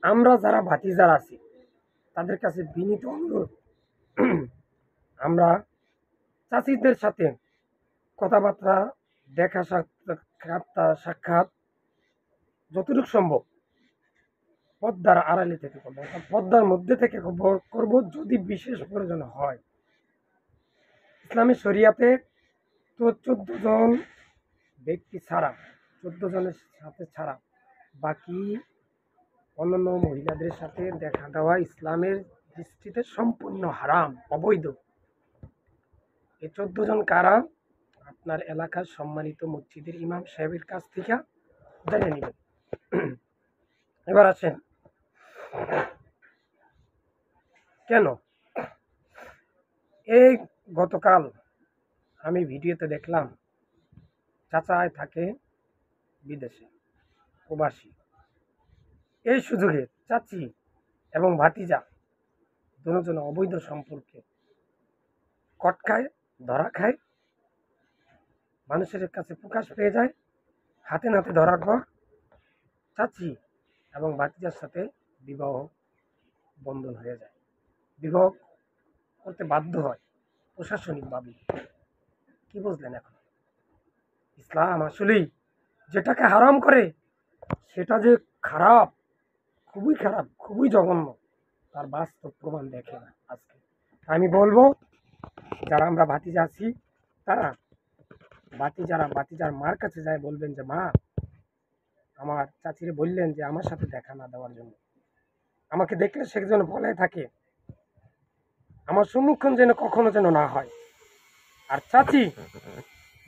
আমরা যারা ভাতিজার আছি তাদের কাছে বিনীত অনুরোধ, আমরা চাচিদের সাথে কথাবার্তা, দেখা সাক্ষাৎ যতটুকু সম্ভব পর্দার আড়ালে থেকে করবো, অর্থাৎ পর্দার মধ্যে থেকে করবো যদি বিশেষ প্রয়োজন হয়। ইসলামী শরিয়াতে তো 14 জন ব্যক্তি ছাড়া, 14 জনের সাথে ছাড়া বাকি অন্যান্য মহিলাদের সাথে দেখা দেওয়া ইসলামের দৃষ্টিতে সম্পূর্ণ হারাম, অবৈধ। এই 14 জন কারা? আপনার এলাকার সম্মানিত মসজিদের ইমাম সাহেবের কাছ থেকে জেনে নেবেন। এবার আসেন, কেন এই গতকাল আমি ভিডিওতে দেখলাম চাচায় থাকে বিদেশে, প্রবাসী। এই সুযোগে চাচি এবং ভাতিজা দুজন অবৈধ সম্পর্কে কটকায়, ধরা খায়, মানুষের কাছে প্রকাশ পেয়ে যায়। হাতে নাতে ধরার পর চাচি এবং ভাতিজার সাথে বিবাহ বন্ধন হয়ে যায়, বিবাহ করতে বাধ্য হয় প্রশাসনিকভাবে। কি বুঝলেন এখন? ইসলাম আসলেই যেটাকে হারাম করে সেটা যে খারাপ, খুবই খারাপ, খুবই জঘন্য, তার বাস্তব প্রমাণ দেখে না আজকে। আমি বলবো যারা আমরা ভাতিজা আছি তারা ভাতিজার মার কাছে যায় বলবেন যে মা, আমার চাচিরে বললেন যে আমার সাথে দেখা না দেওয়ার জন্য, আমাকে দেখলে সে যেন বলে থাকে, আমার সম্মুখীন যেন কখনো যেন না হয়। আর চাচি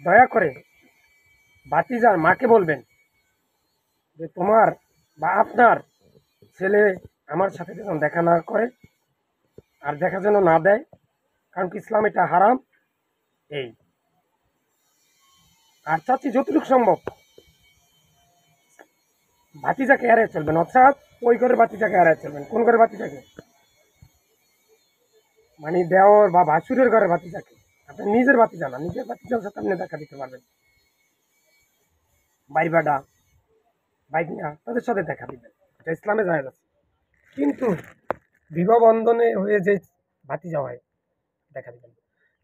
দয়া করে ভাতিজার মাকে বলবেন যে তোমার বা আপনার ছেলে আমার সাথে যেন দেখা না করে, আর দেখা যেন না দেয়, কারণ কি ইসলাম এটা হারাম। এই আর চাচি যতটুকু সম্ভব ভাতিজাকে এড়িয়ে চলবেন, অর্থাৎ ওই ঘরের ভাতিজাকে এড়িয়ে চলবেন। কোন ঘরের ভাতিজাকে? মানে দেওর বা ভাসুরের ঘরের ভাতিজাকে। আপনার নিজের ভাতিজা না, নিজের ভাতিজার সাথে আপনি দেখা দিতে পারবেন, বাইবাডা বাইকনা তাদের সাথে দেখা দিবেন, এটা ইসলামে জায়েজ আছে। কিন্তু বিবাহ বন্ধনে হয়ে যে ভাতিজা হয় দেখা দিবেন।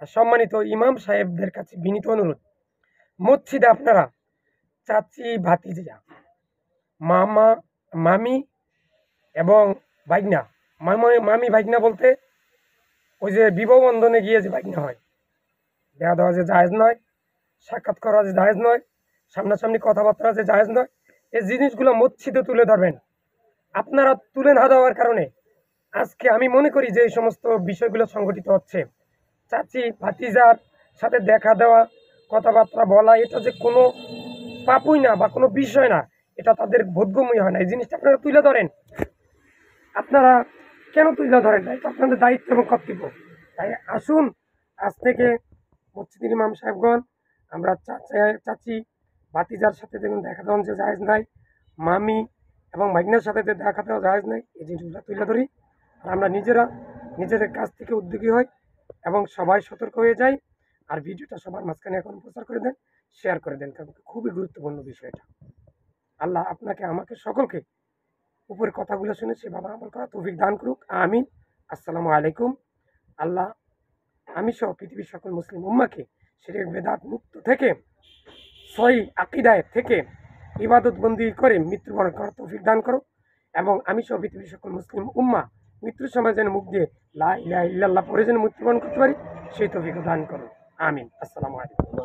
আর সম্মানিত ইমাম সাহেবদের কাছে বিনীত অনুরোধ, মসজিদে আপনারা চাচি ভাতিজা, মামা মামি এবং ভাগনা, মামি ভাগনা বলতে ওই যে বিবাহ বন্ধনে গিয়ে যে ভাগনা হয়, দেওয়া দেওয়া যে জায়েজ নয়, সাক্ষাৎ করা যে জায়েজ নয়, সামনাসামনি কথাবার্তা যে জায়েজ নয়, এই জিনিসগুলো মসজিদে তুলে ধরবেন। আপনারা তুলে না দেওয়ার কারণে আজকে আমি মনে করি যে এই সমস্ত বিষয়গুলো সংঘটিত হচ্ছে। চাচি ভাতিজার সাথে দেখা দেওয়া, কথাবার্তা বলা, এটা যে কোনো পাপই না বা কোনো বিষয় না, এটা তাদের বোধগম্যই হয় না। এই জিনিসটা আপনারা তুলে ধরেন। আপনারা কেন তুলে ধরেন না? এটা আপনাদের দায়িত্ব এবং কর্তব্য। তাই আসুন, আজ থেকে মসজিদের ইমাম সাহেবগণ, আমরা চাচি ভাতিজার সাথে দেখুন দেখা দেওয়া যে জায়েজ নাই, মামি এবং ভাগনার সাথে যে দেখা দেওয়া জায়েজ নাই, এই জিনিসগুলো তুলে ধরি। আর আমরা নিজেদের কাছ থেকে উদ্যোগী হই এবং সবাই সতর্ক হয়ে যাই। আর ভিডিওটা সবার মাঝখানে এখন প্রচার করে দেন, শেয়ার করে দেন, কারণ খুবই গুরুত্বপূর্ণ বিষয় এটা। আল্লাহ আপনাকে আমাকে সকলকে উপরের কথাগুলো শুনে সেভাবে আমল করা তৌফিক দান করুক, আমিন। আসসালামু আলাইকুম। আল্লাহ আমি সহ পৃথিবীর সকল মুসলিম উম্মাকে শিরক বেদাত মুক্ত থেকে, সহি আকিদায় থেকে ইবাদত বন্দি করে মৃত্যুবরণ করার তৌফিক দান করো, এবং আমি সহ পৃথিবীর সকল মুসলিম উম্মা মৃত্যুর সময় যেন মুখ দিয়ে লা ইলাহা ইল্লাল্লাহ পড়ে যেন মৃত্যুবরণ করতে পারি, সেই তৌফিক দান করো, আমিন। আসসালামু আলাইকুম।